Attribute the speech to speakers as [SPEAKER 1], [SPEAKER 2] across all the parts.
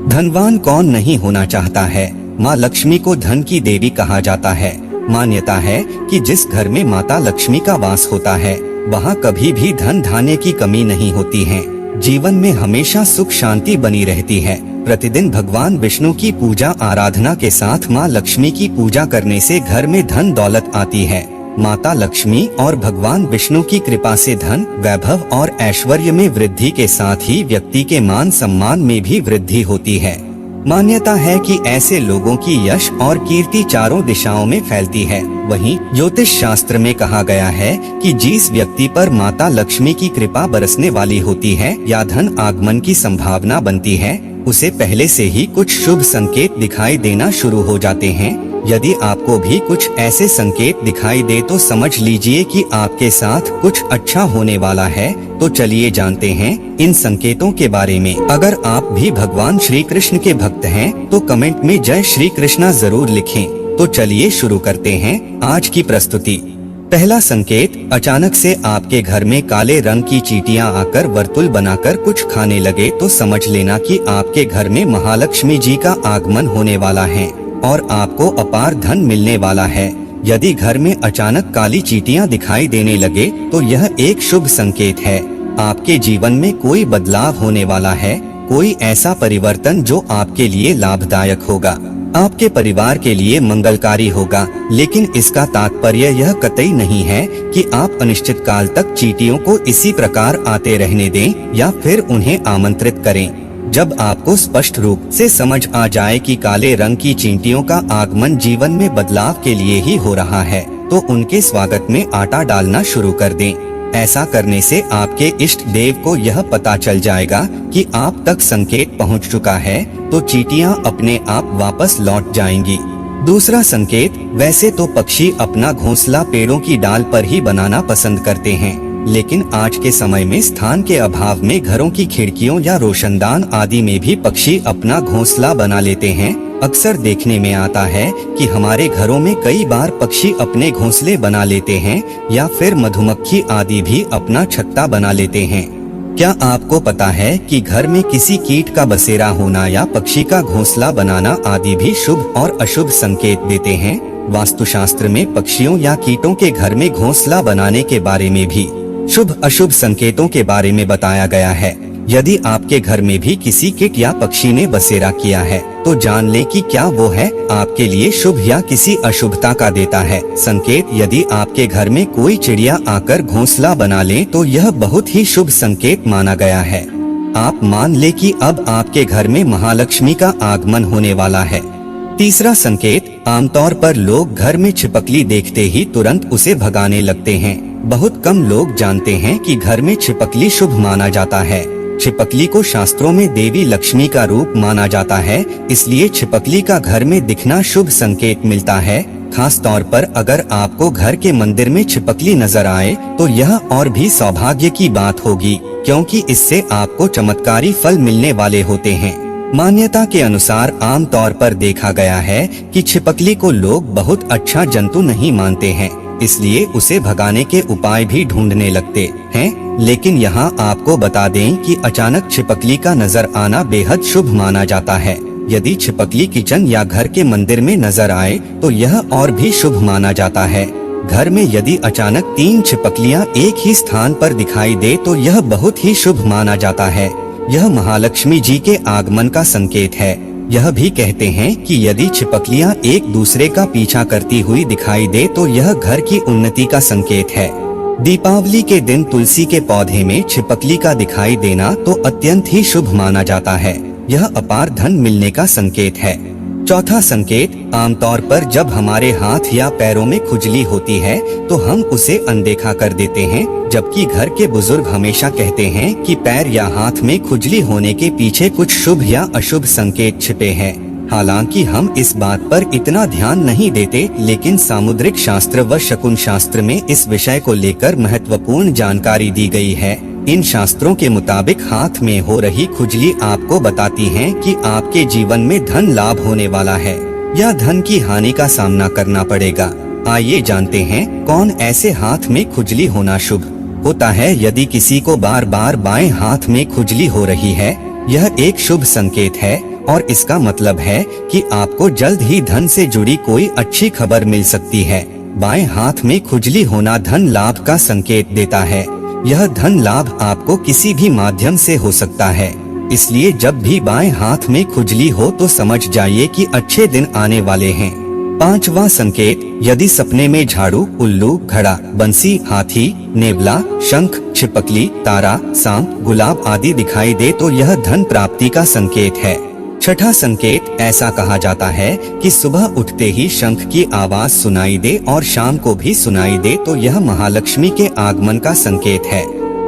[SPEAKER 1] धनवान कौन नहीं होना चाहता है। माँ लक्ष्मी को धन की देवी कहा जाता है। मान्यता है कि जिस घर में माता लक्ष्मी का वास होता है वहाँ कभी भी धन धान्य की कमी नहीं होती है। जीवन में हमेशा सुख शांति बनी रहती है। प्रतिदिन भगवान विष्णु की पूजा आराधना के साथ माँ लक्ष्मी की पूजा करने से घर में धन दौलत आती है। माता लक्ष्मी और भगवान विष्णु की कृपा से धन, वैभव और ऐश्वर्य में वृद्धि के साथ ही व्यक्ति के मान सम्मान में भी वृद्धि होती है। मान्यता है कि ऐसे लोगों की यश और कीर्ति चारों दिशाओं में फैलती है। वहीं ज्योतिष शास्त्र में कहा गया है कि जिस व्यक्ति पर माता लक्ष्मी की कृपा बरसने वाली होती है या धन आगमन की संभावना बनती है, उसे पहले से ही कुछ शुभ संकेत दिखाई देना शुरू हो जाते हैं। यदि आपको भी कुछ ऐसे संकेत दिखाई दे तो समझ लीजिए कि आपके साथ कुछ अच्छा होने वाला है। तो चलिए जानते हैं इन संकेतों के बारे में। अगर आप भी भगवान श्री कृष्ण के भक्त हैं तो कमेंट में जय श्री कृष्णा जरूर लिखें। तो चलिए शुरू करते हैं आज की प्रस्तुति। पहला संकेत, अचानक से आपके घर में काले रंग की चींटियां आकर वर्तुल बनाकर कुछ खाने लगे तो समझ लेना कि आपके घर में महालक्ष्मी जी का आगमन होने वाला है और आपको अपार धन मिलने वाला है। यदि घर में अचानक काली चींटियां दिखाई देने लगे तो यह एक शुभ संकेत है। आपके जीवन में कोई बदलाव होने वाला है, कोई ऐसा परिवर्तन जो आपके लिए लाभदायक होगा, आपके परिवार के लिए मंगलकारी होगा। लेकिन इसका तात्पर्य यह कतई नहीं है कि आप अनिश्चित काल तक चींटियों को इसी प्रकार आते रहने दें या फिर उन्हें आमंत्रित करें। जब आपको स्पष्ट रूप से समझ आ जाए कि काले रंग की चींटियों का आगमन जीवन में बदलाव के लिए ही हो रहा है, तो उनके स्वागत में आटा डालना शुरू कर दें। ऐसा करने से आपके इष्ट देव को यह पता चल जाएगा कि आप तक संकेत पहुंच चुका है, तो चींटियां अपने आप वापस लौट जाएंगी। दूसरा संकेत, वैसे तो पक्षी अपना घोंसला पेड़ों की डाल पर ही बनाना पसंद करते हैं, लेकिन आज के समय में स्थान के अभाव में घरों की खिड़कियों या रोशनदान आदि में भी पक्षी अपना घोंसला बना लेते हैं। अक्सर देखने में आता है कि हमारे घरों में कई बार पक्षी अपने घोंसले बना लेते हैं या फिर मधुमक्खी आदि भी अपना छत्ता बना लेते हैं। क्या आपको पता है कि घर में किसी कीट का बसेरा होना या पक्षी का घोंसला बनाना आदि भी शुभ और अशुभ संकेत देते हैं? वास्तुशास्त्र में पक्षियों या कीटों के घर में घोंसला बनाने के बारे में भी शुभ अशुभ संकेतों के बारे में बताया गया है। यदि आपके घर में भी किसी कीट या पक्षी ने बसेरा किया है तो जान लें कि क्या वो है आपके लिए शुभ या किसी अशुभता का देता है संकेत। यदि आपके घर में कोई चिड़िया आकर घोंसला बना ले तो यह बहुत ही शुभ संकेत माना गया है। आप मान ले कि अब आपके घर में महालक्ष्मी का आगमन होने वाला है। तीसरा संकेत, आमतौर पर लोग घर में छिपकली देखते ही तुरंत उसे भगाने लगते हैं। बहुत कम लोग जानते हैं कि घर में छिपकली शुभ माना जाता है। छिपकली को शास्त्रों में देवी लक्ष्मी का रूप माना जाता है, इसलिए छिपकली का घर में दिखना शुभ संकेत मिलता है। खास तौर पर अगर आपको घर के मंदिर में छिपकली नजर आए तो यह और भी सौभाग्य की बात होगी, क्योंकि इससे आपको चमत्कारी फल मिलने वाले होते हैं। मान्यता के अनुसार आम तौर पर देखा गया है कि छिपकली को लोग बहुत अच्छा जंतु नहीं मानते हैं, इसलिए उसे भगाने के उपाय भी ढूंढने लगते हैं। लेकिन यहाँ आपको बता दें कि अचानक छिपकली का नजर आना बेहद शुभ माना जाता है। यदि छिपकली किचन या घर के मंदिर में नजर आए तो यह और भी शुभ माना जाता है। घर में यदि अचानक 3 छिपकलियाँ एक ही स्थान पर दिखाई दे तो यह बहुत ही शुभ माना जाता है। यह महालक्ष्मी जी के आगमन का संकेत है। यह भी कहते हैं कि यदि छिपकलियां एक दूसरे का पीछा करती हुई दिखाई दे तो यह घर की उन्नति का संकेत है। दीपावली के दिन तुलसी के पौधे में छिपकली का दिखाई देना तो अत्यंत ही शुभ माना जाता है। यह अपार धन मिलने का संकेत है। चौथा संकेत, आमतौर पर जब हमारे हाथ या पैरों में खुजली होती है तो हम उसे अनदेखा कर देते हैं, जबकि घर के बुजुर्ग हमेशा कहते हैं कि पैर या हाथ में खुजली होने के पीछे कुछ शुभ या अशुभ संकेत छिपे हैं। हालांकि हम इस बात पर इतना ध्यान नहीं देते, लेकिन सामुद्रिक शास्त्र व शकुन शास्त्र में इस विषय को लेकर महत्वपूर्ण जानकारी दी गई है। इन शास्त्रों के मुताबिक हाथ में हो रही खुजली आपको बताती है कि आपके जीवन में धन लाभ होने वाला है या धन की हानि का सामना करना पड़ेगा। आइए जानते हैं कौन ऐसे हाथ में खुजली होना शुभ होता है। यदि किसी को बार बार बाएं हाथ में खुजली हो रही है यह एक शुभ संकेत है और इसका मतलब है कि आपको जल्द ही धन से जुड़ी कोई अच्छी खबर मिल सकती है। बाएं हाथ में खुजली होना धन लाभ का संकेत देता है। यह धन लाभ आपको किसी भी माध्यम से हो सकता है, इसलिए जब भी बाएं हाथ में खुजली हो तो समझ जाइए कि अच्छे दिन आने वाले हैं। पांचवा संकेत, यदि सपने में झाड़ू, उल्लू, घड़ा, बंसी, हाथी, नेवला, शंख, छिपकली, तारा, सांप, गुलाब आदि दिखाई दे तो यह धन प्राप्ति का संकेत है। छठा संकेत, ऐसा कहा जाता है कि सुबह उठते ही शंख की आवाज सुनाई दे और शाम को भी सुनाई दे तो यह महालक्ष्मी के आगमन का संकेत है।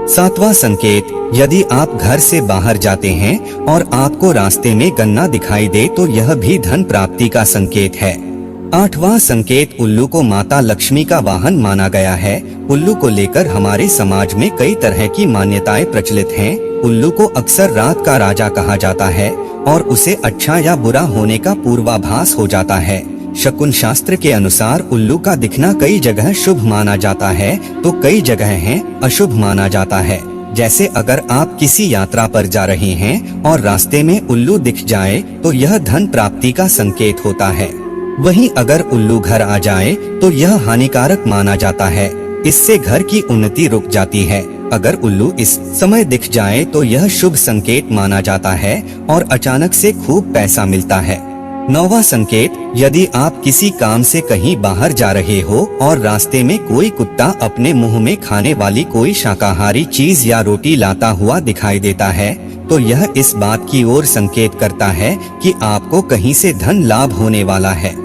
[SPEAKER 1] सातवां संकेत, यदि आप घर से बाहर जाते हैं और आपको रास्ते में गन्ना दिखाई दे तो यह भी धन प्राप्ति का संकेत है। आठवां संकेत, उल्लू को माता लक्ष्मी का वाहन माना गया है। उल्लू को लेकर हमारे समाज में कई तरह की मान्यताएं प्रचलित हैं। उल्लू को अक्सर रात का राजा कहा जाता है और उसे अच्छा या बुरा होने का पूर्वाभास हो जाता है। शकुन शास्त्र के अनुसार उल्लू का दिखना कई जगह शुभ माना जाता है तो कई जगह है अशुभ माना जाता है। जैसे अगर आप किसी यात्रा पर जा रहे हैं और रास्ते में उल्लू दिख जाए तो यह धन प्राप्ति का संकेत होता है। वहीं अगर उल्लू घर आ जाए तो यह हानिकारक माना जाता है, इससे घर की उन्नति रुक जाती है। अगर उल्लू इस समय दिख जाए तो यह शुभ संकेत माना जाता है और अचानक से खूब पैसा मिलता है। नौवां संकेत, यदि आप किसी काम से कहीं बाहर जा रहे हो और रास्ते में कोई कुत्ता अपने मुंह में खाने वाली कोई शाकाहारी चीज या रोटी लाता हुआ दिखाई देता है तो यह इस बात की ओर संकेत करता है कि आपको कहीं से धन लाभ होने वाला है।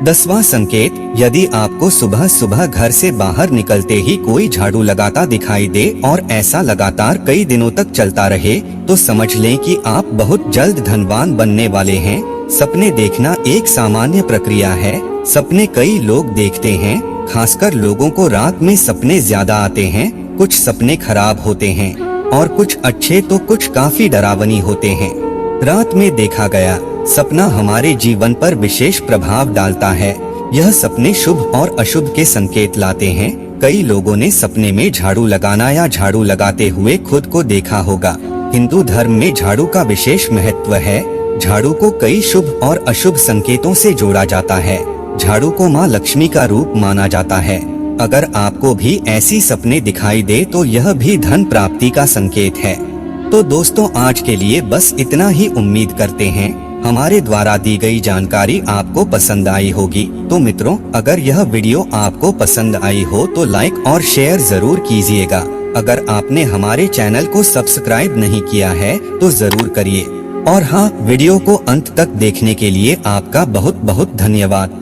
[SPEAKER 1] 10वां संकेत, यदि आपको सुबह सुबह घर से बाहर निकलते ही कोई झाड़ू लगाता दिखाई दे और ऐसा लगातार कई दिनों तक चलता रहे तो समझ लें कि आप बहुत जल्द धनवान बनने वाले हैं। सपने देखना एक सामान्य प्रक्रिया है। सपने कई लोग देखते हैं, खासकर लोगों को रात में सपने ज्यादा आते हैं। कुछ सपने खराब होते हैं और कुछ अच्छे तो कुछ काफी डरावनी होते हैं। रात में देखा गया सपना हमारे जीवन पर विशेष प्रभाव डालता है। यह सपने शुभ और अशुभ के संकेत लाते हैं। कई लोगों ने सपने में झाड़ू लगाना या झाड़ू लगाते हुए खुद को देखा होगा। हिंदू धर्म में झाड़ू का विशेष महत्व है। झाड़ू को कई शुभ और अशुभ संकेतों से जोड़ा जाता है। झाड़ू को माँ लक्ष्मी का रूप माना जाता है। अगर आपको भी ऐसी सपने दिखाई दे तो यह भी धन प्राप्ति का संकेत है। तो दोस्तों, आज के लिए बस इतना ही। उम्मीद करते हैं हमारे द्वारा दी गई जानकारी आपको पसंद आई होगी। तो मित्रों, अगर यह वीडियो आपको पसंद आई हो तो लाइक और शेयर जरूर कीजिएगा। अगर आपने हमारे चैनल को सब्सक्राइब नहीं किया है तो जरूर करिए। और हाँ, वीडियो को अंत तक देखने के लिए आपका बहुत बहुत धन्यवाद।